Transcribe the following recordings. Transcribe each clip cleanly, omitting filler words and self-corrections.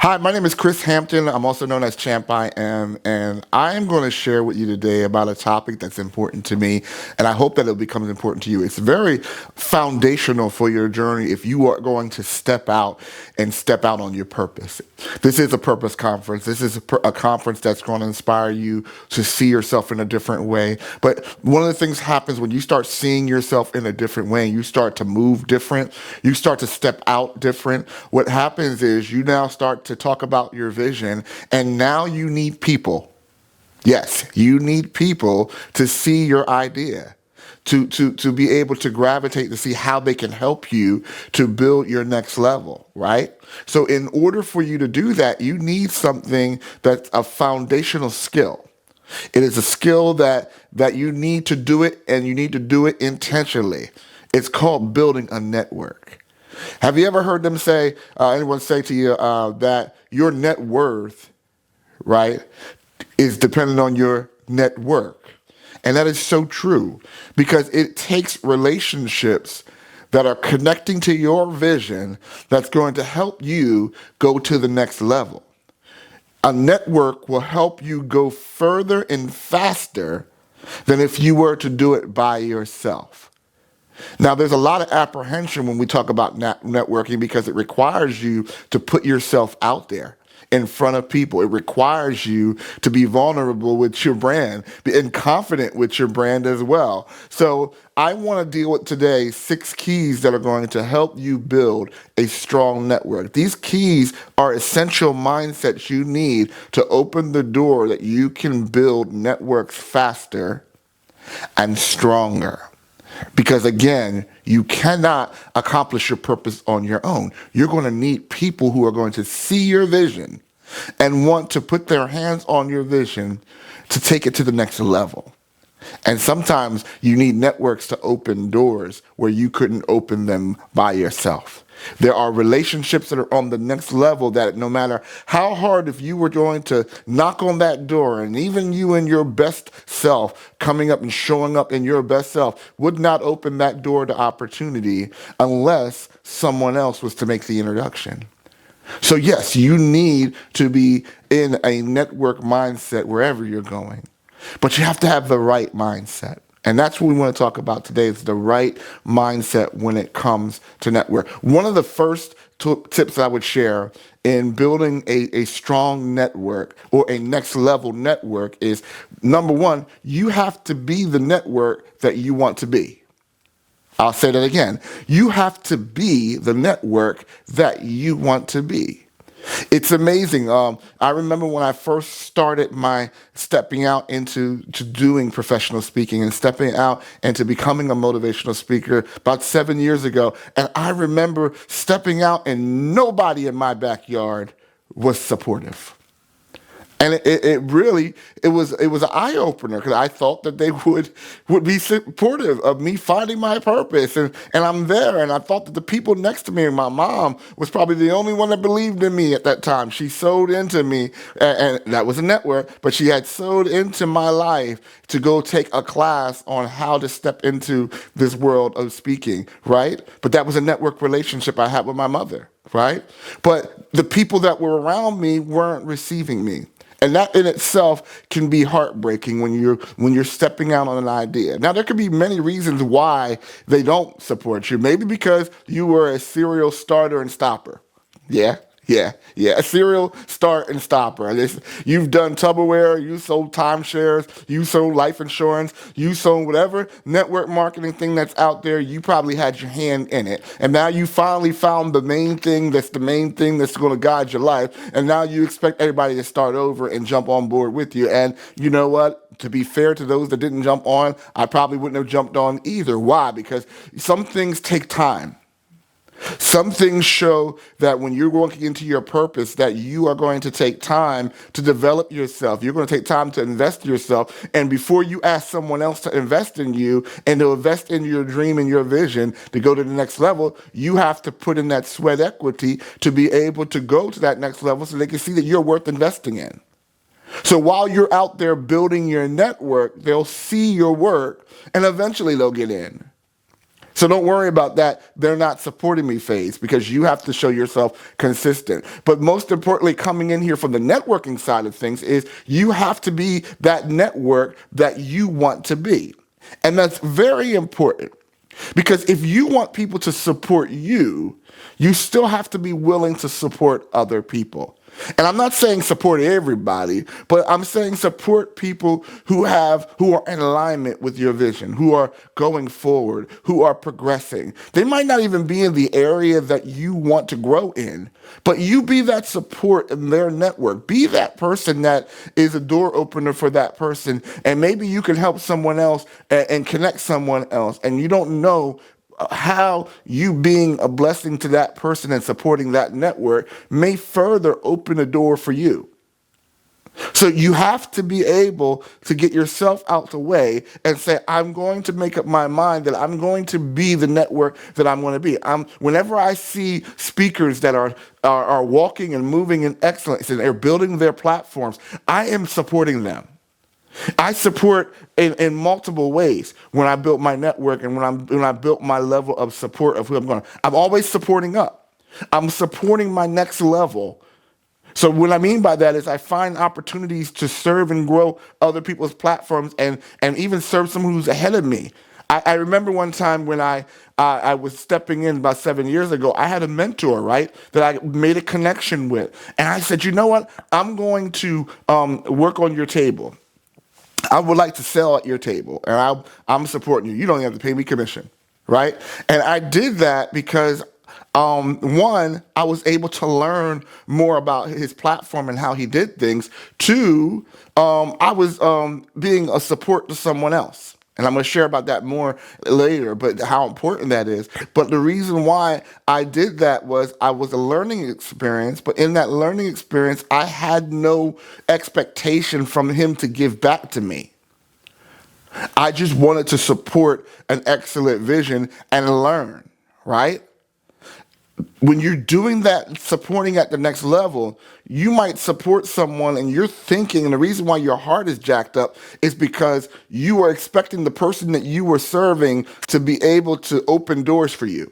Hi, my name is Chris Hampton. I'm also known as Champ I Am, and I am going to share with you today about a topic that's important to me, and I hope that it becomes important to you. It's very foundational for your journey if you are going to step out on your purpose. This is a purpose conference. This is a conference that's going to inspire you to see yourself in a different way. But one of the things happens when you start seeing yourself in a different way, and you start to move different, you start to step out different. What happens is you now start to talk about your vision, and now you need people. Yes, you need people to see your idea, to be able to gravitate to see how they can help you to build your next level, right? So in order for you to do that, you need something that's a foundational skill. It is a skill that you need to do it, and you need to do it intentionally. It's called building a network. Have you ever heard anyone say to you that your net worth, right, is dependent on your network? And that is so true because it takes relationships that are connecting to your vision that's going to help you go to the next level. A network will help you go further and faster than if you were to do it by yourself. Now, there's a lot of apprehension when we talk about networking because it requires you to put yourself out there in front of people. It requires you to be vulnerable with your brand and confident with your brand as well. So I want to deal with today 6 keys that are going to help you build a strong network. These keys are essential mindsets you need to open the door that you can build networks faster and stronger. Because again, you cannot accomplish your purpose on your own. You're going to need people who are going to see your vision and want to put their hands on your vision to take it to the next level. And sometimes you need networks to open doors where you couldn't open them by yourself. There are relationships that are on the next level that no matter how hard, if you were going to knock on that door, and even you and your best self coming up and showing up in your best self would not open that door to opportunity unless someone else was to make the introduction. So yes, you need to be in a network mindset wherever you're going. But you have to have the right mindset. And that's what we want to talk about today is the right mindset when it comes to network. One of the first tips I would share in building a strong network or a next level network is, number one, you have to be the network that you want to be. I'll say that again. You have to be the network that you want to be. It's amazing. I remember when I first started my stepping out into to doing professional speaking and stepping out into becoming a motivational speaker about 7 years ago. And I remember stepping out and nobody in my backyard was supportive. And it really it was an eye opener because I thought that they would be supportive of me finding my purpose and I'm there, and I thought that the people next to me, and my mom was probably the only one that believed in me at that time. She sewed into me, and that was a network, but she had sewed into my life to go take a class on how to step into this world of speaking, right? But that was a network relationship I had with my mother, right? But the people that were around me weren't receiving me. And that in itself can be heartbreaking when you're stepping out on an idea. Now there could be many reasons why they don't support you. Maybe because you were a serial starter and stopper. Yeah. A serial start and stopper. You've done Tupperware, you sold timeshares, you sold life insurance, you sold whatever network marketing thing that's out there. You probably had your hand in it. And now you finally found the main thing that's going to guide your life. And now you expect everybody to start over and jump on board with you. And you know what? To be fair to those that didn't jump on, I probably wouldn't have jumped on either. Why? Because some things take time. Some things show that when you're walking into your purpose, that you are going to take time to develop yourself. You're going to take time to invest in yourself. And before you ask someone else to invest in you and to invest in your dream and your vision to go to the next level, you have to put in that sweat equity to be able to go to that next level so they can see that you're worth investing in. So while you're out there building your network, they'll see your work and eventually they'll get in. So don't worry about that. They're not supporting me phase, because you have to show yourself consistent. But most importantly, coming in here from the networking side of things is you have to be that network that you want to be. And that's very important, because if you want people to support you, you still have to be willing to support other people. And I'm not saying support everybody, but I'm saying support people who are in alignment with your vision, who are going forward, who are progressing. They might not even be in the area that you want to grow in, but you be that support in their network. Be that person that is a door opener for that person, and maybe you can help someone else and connect someone else, and you don't know how you being a blessing to that person and supporting that network may further open a door for you. So you have to be able to get yourself out the way and say, I'm going to make up my mind that I'm going to be the network that I'm going to be. Whenever I see speakers that are walking and moving in excellence and they're building their platforms, I am supporting them. I support in multiple ways when I built my network and when I built my level of support of who I'm going. I'm always supporting up. I'm supporting my next level. So what I mean by that is I find opportunities to serve and grow other people's platforms and even serve someone who's ahead of me. I remember one time when I was stepping in about 7 years ago, I had a mentor, right, that I made a connection with. And I said, you know what? I'm going to work on your table. I would like to sell at your table, and I'm supporting you. You don't even have to pay me commission, right? And I did that because, one, I was able to learn more about his platform and how he did things. Two, I was being a support to someone else. And I'm going to share about that more later, but how important that is. But the reason why I did that was I was a learning experience, but in that learning experience, I had no expectation from him to give back to me. I just wanted to support an excellent vision and learn, right? When you're doing that, supporting at the next level, you might support someone and you're thinking, and the reason why your heart is jacked up is because you are expecting the person that you were serving to be able to open doors for you.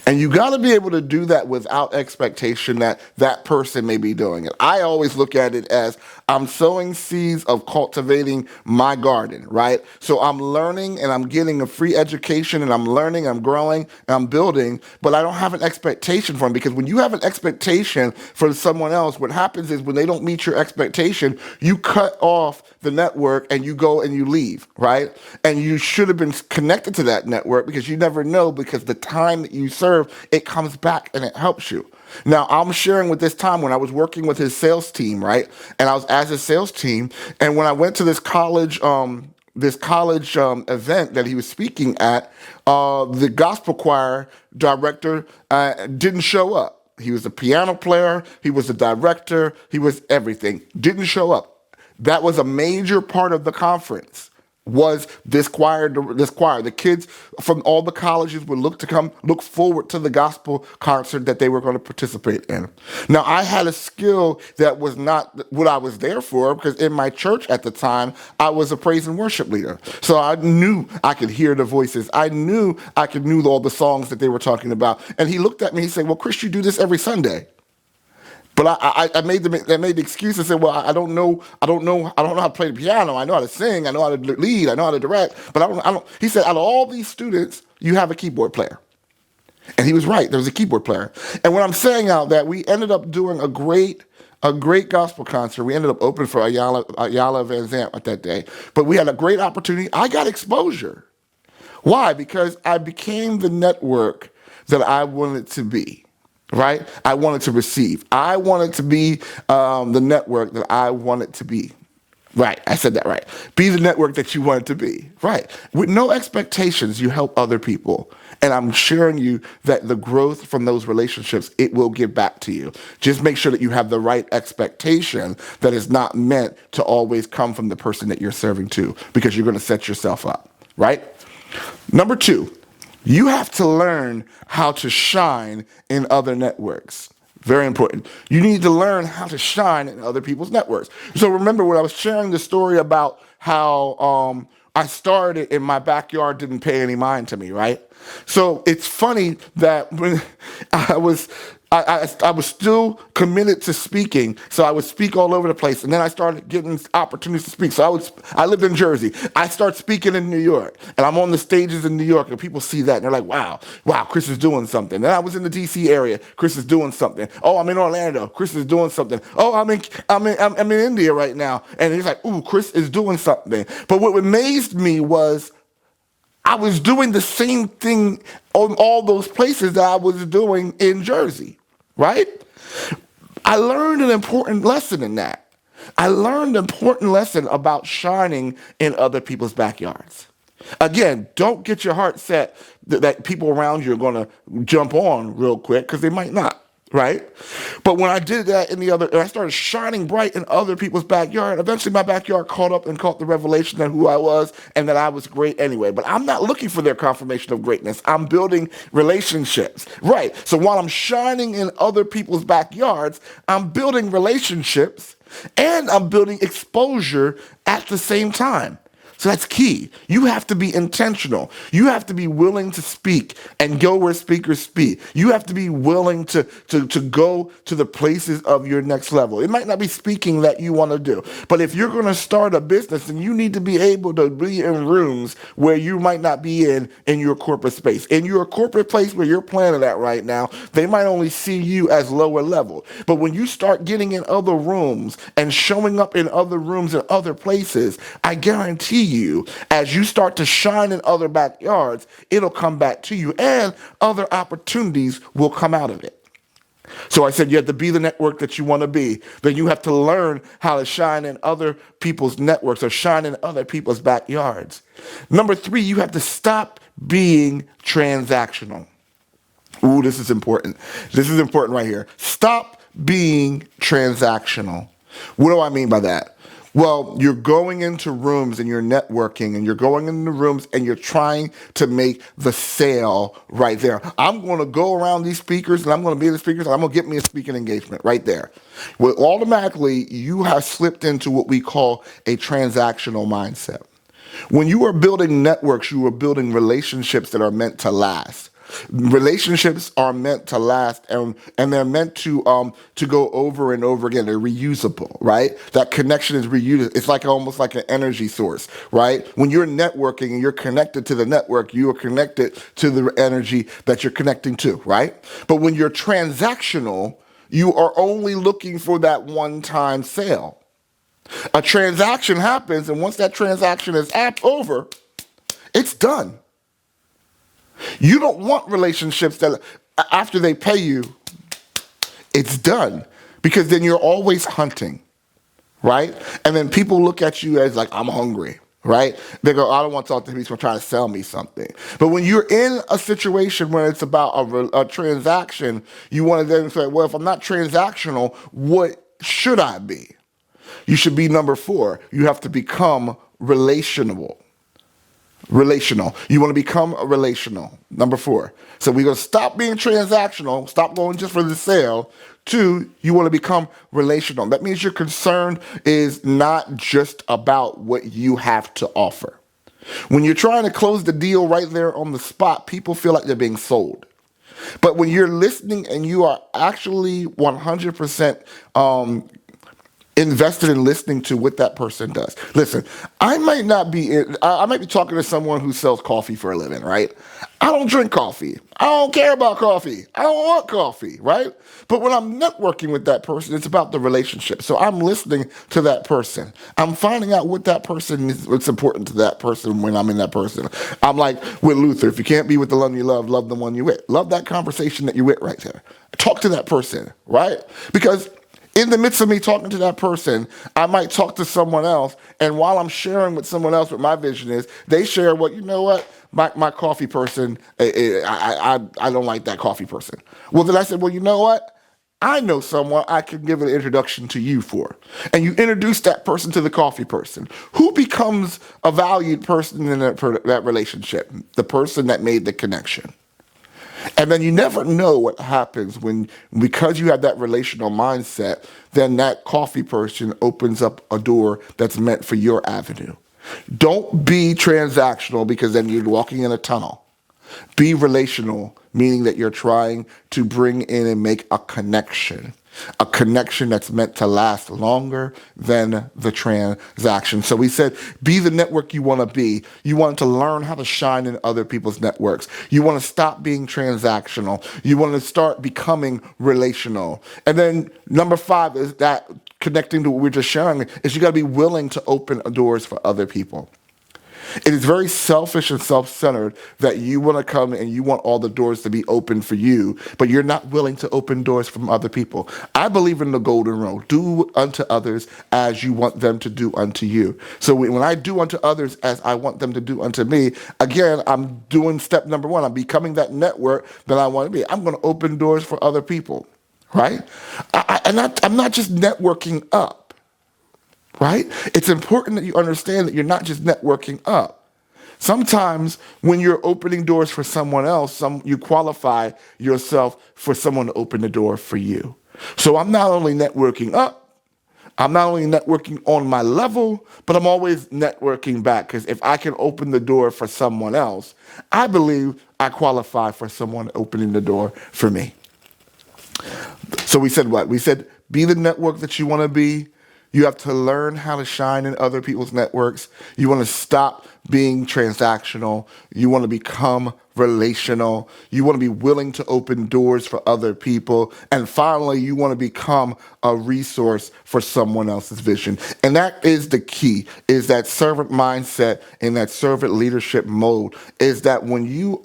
And you got to be able to do that without expectation that that person may be doing it. I always look at it as I'm sowing seeds of cultivating my garden, right? So I'm learning and I'm getting a free education and I'm learning, I'm growing, and I'm building, but I don't have an expectation for them, because when you have an expectation for someone else, what happens is when they don't meet your expectation, you cut off the network and you go and you leave, right? And you should have been connected to that network, because you never know, because the time that you serve, it comes back and it helps you. Now, I'm sharing with this time when I was working with his sales team, right? And I was as his sales team. And when I went to this college event that he was speaking at, the gospel choir director didn't show up. He was a piano player. He was a director. He was everything. Didn't show up. That was a major part of the conference. Was this choir? The kids from all the colleges would look forward to the gospel concert that they were going to participate in. Now, I had a skill that was not what I was there for, because in my church at the time, I was a praise and worship leader. So I knew I could hear the voices. I knew I could knew all the songs that they were talking about. And he looked at me, he said, well, Chris, you do this every Sunday. But I made the excuse and said, well, I don't know how to play the piano. I know how to sing. I know how to lead. I know how to direct. But I don't. He said, out of all these students, you have a keyboard player. And he was right. There was a keyboard player. And when I'm saying out that, we ended up doing a great gospel concert. We ended up opening for Ayala Van Zant at that day. But we had a great opportunity. I got exposure. Why? Because I became the network that I wanted to be. Right? I wanted to receive. I wanted to be the network that I wanted to be. Right. I said that right. Be the network that you wanted to be. Right. With no expectations, you help other people. And I'm sharing you that the growth from those relationships, it will give back to you. Just make sure that you have the right expectation that is not meant to always come from the person that you're serving to, because you're going to set yourself up. Right? Number 2. You have to learn how to shine in other networks. Very important. You need to learn how to shine in other people's networks. So remember when I was sharing the story about how I started in my backyard, didn't pay any mind to me, right? So it's funny that when I was I was still committed to speaking, so I would speak all over the place, and then I started getting opportunities to speak. So I lived in Jersey. I start speaking in New York, and I'm on the stages in New York, and people see that, and they're like, wow, Chris is doing something. Then I was in the D.C. area, Chris is doing something. Oh, I'm in Orlando, Chris is doing something. Oh, I'm in India right now, and he's like, ooh, Chris is doing something. But what amazed me was I was doing the same thing on all those places that I was doing in Jersey, right? I learned an important lesson in that. I learned an important lesson about shining in other people's backyards. Again, don't get your heart set that people around you are going to jump on real quick because they might not, right? But when I did that I started shining bright in other people's backyard. Eventually, my backyard caught up and caught the revelation of who I was and that I was great anyway. But I'm not looking for their confirmation of greatness. I'm building relationships, right? So while I'm shining in other people's backyards, I'm building relationships and I'm building exposure at the same time. So that's key. You have to be intentional. You have to be willing to speak and go where speakers speak. You have to be willing to go to the places of your next level. It might not be speaking that you want to do, but if you're going to start a business, then you need to be able to be in rooms where you might not be in your corporate space. In your corporate place where you're planning at right now, they might only see you as lower level. But when you start getting in other rooms and showing up in other rooms and other places, I guarantee you, as you start to shine in other backyards, it'll come back to you and other opportunities will come out of it. So I said you have to be the network that you want to be. Then you have to learn how to shine in other people's networks or shine in other people's backyards. Number 3, you have to stop being transactional. Ooh, this is important. This is important right here. Stop being transactional. What do I mean by that? Well, you're going into rooms and you're networking and you're going into rooms and you're trying to make the sale right there. I'm going to go around these speakers and I'm going to be the speakers and I'm going to get me a speaking engagement right there. Well, automatically, you have slipped into what we call a transactional mindset. When you are building networks, you are building relationships that are meant to last. Relationships are meant to last, and they're meant to go over and over again. They're reusable, right? That connection is reusable. It's like almost like an energy source, right? When you're networking and you're connected to the network, you are connected to the energy that you're connecting to, right? But when you're transactional, you are only looking for that one-time sale. A transaction happens, and once that transaction is over, it's done. You don't want relationships that after they pay you, it's done. Because then you're always hunting, right? And then people look at you as like, I'm hungry, right? They go, I don't want to talk to people trying to sell me something. But when you're in a situation where it's about a transaction, you want to then say, well, if I'm not transactional, what should I be? You should be number 4. You have to become relational. You want to become a relational. Number 4. So we're going to stop being transactional, stop going just for the sale. 2, you want to become relational. That means your concern is not just about what you have to offer. When you're trying to close the deal right there on the spot, people feel like they're being sold. But when you're listening and you are actually 100% invested in listening to what that person does. Listen, I might be talking to someone who sells coffee for a living, right? I don't drink coffee. I don't care about coffee. I don't want coffee, right? But when I'm networking with that person, it's about the relationship. So I'm listening to that person. I'm finding out what that person is, what's important to that person when I'm in that person. I'm like with Luther, if you can't be with the one you love the one you with. Love that conversation that you with right there. Talk to that person, right? Because in the midst of me talking to that person, I might talk to someone else, and while I'm sharing with someone else what my vision is, they share my coffee person, I don't like that coffee person. Well, then I said, well, you know what? I know someone I can give an introduction to you for. And you introduce that person to the coffee person. Who becomes a valued person in that relationship? The person that made the connection. And then you never know what happens because you have that relational mindset, then that coffee person opens up a door that's meant for your avenue. Don't be transactional because then you're walking in a tunnel. Be relational, meaning that you're trying to bring in and make a connection that's meant to last longer than the transaction. So we said, be the network you want to be. You want to learn how to shine in other people's networks. You want to stop being transactional. You want to start becoming relational. And then number 5 is that connecting to what we're just sharing is you got to be willing to open doors for other people. It is very selfish and self-centered that you want to come and you want all the doors to be open for you, but you're not willing to open doors from other people. I believe in the golden rule. Do unto others as you want them to do unto you. So when I do unto others as I want them to do unto me, again, I'm doing step number 1. I'm becoming that network that I want to be. I'm going to open doors for other people, right? I'm not just networking up. Right? It's important that you understand that you're not just networking up. Sometimes when you're opening doors for someone else, you qualify yourself for someone to open the door for you. So I'm not only networking up, I'm not only networking on my level, but I'm always networking back. Because if I can open the door for someone else, I believe I qualify for someone opening the door for me. So we said what? We said be the network that you want to be. You have to learn how to shine in other people's networks. You want to stop being transactional. You want to become relational. You want to be willing to open doors for other people. And finally, you want to become a resource for someone else's vision. And that is the key, is that servant mindset and that servant leadership mode, is that when you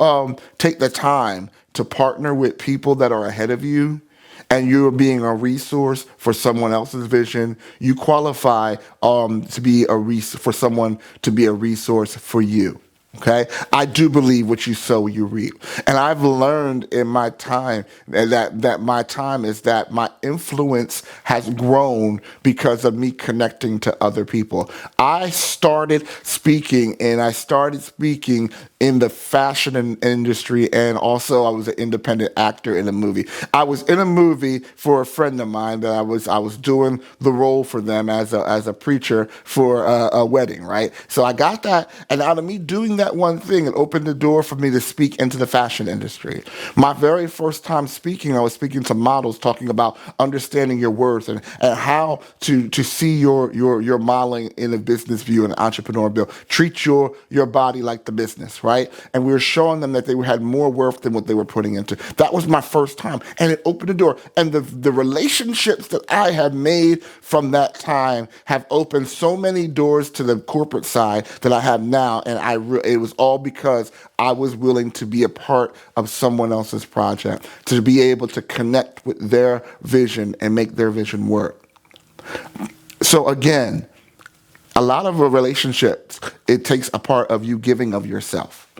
take the time to partner with people that are ahead of you, and you're being a resource for someone else's vision, you qualify to be for someone to be a resource for you. Okay, I do believe what you sow, you reap, and I've learned in my time that my time is that my influence has grown because of me connecting to other people. I started speaking in the fashion industry, and also I was an independent actor in a movie. I was in a movie for a friend of mine that I was doing the role for them as a preacher for a wedding, right? So I got that, and out of me doing that one thing, it opened the door for me to speak into the fashion industry. My very first time speaking, I was speaking to models, talking about understanding your worth and how to see your modeling in a business view and entrepreneur view. Treat your body like the business, right? And we were showing them that they had more worth than what they were putting into. That was my first time, and it opened the door. And the relationships that I have made from that time have opened so many doors to the corporate side that I have now, and it was all because I was willing to be a part of someone else's project, to be able to connect with their vision and make their vision work. So again, a lot of relationships, it takes a part of you giving of yourself.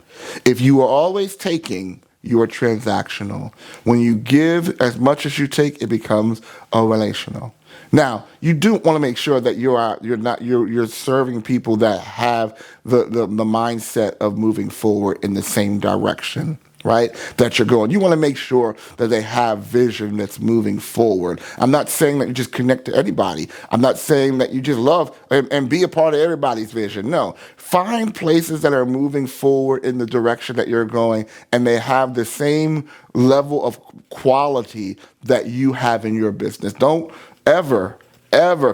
If you are always taking, you are transactional. When you give as much as you take, it becomes a relational. Now, you do want to make sure that you're serving people that have the mindset of moving forward in the same direction, right? That you're going. You want to make sure that they have vision that's moving forward. I'm not saying that you just connect to anybody. I'm not saying that you just love and be a part of everybody's vision. No. Find places that are moving forward in the direction that you're going, and they have the same level of quality that you have in your business. Don't ever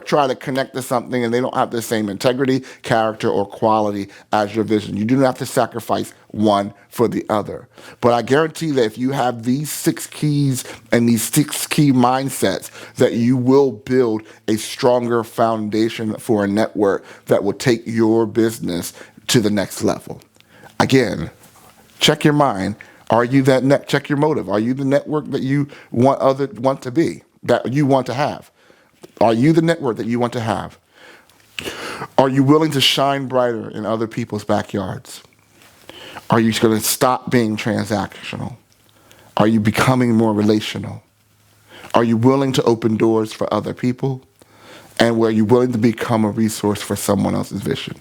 try to connect to something and they don't have the same integrity, character, or quality as your vision. You do not have to sacrifice one for the other. But I guarantee that if you have these 6 keys and these 6 key mindsets, that you will build a stronger foundation for a network that will take your business to the next level. Again, check your mind. Are you that check your motive? Are you the network that you want to be, that you want to have? Are you the network that you want to have? Are you willing to shine brighter in other people's backyards? Are you going to stop being transactional? Are you becoming more relational? Are you willing to open doors for other people? And are you willing to become a resource for someone else's vision?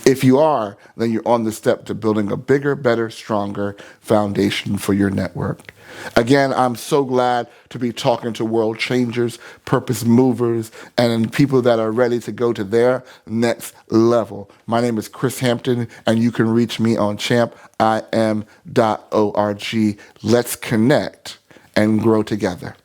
If you are, then you're on the step to building a bigger, better, stronger foundation for your network. Again, I'm so glad to be talking to world changers, purpose movers, and people that are ready to go to their next level. My name is Chris Hampton, and you can reach me on champim.org. Let's connect and grow together.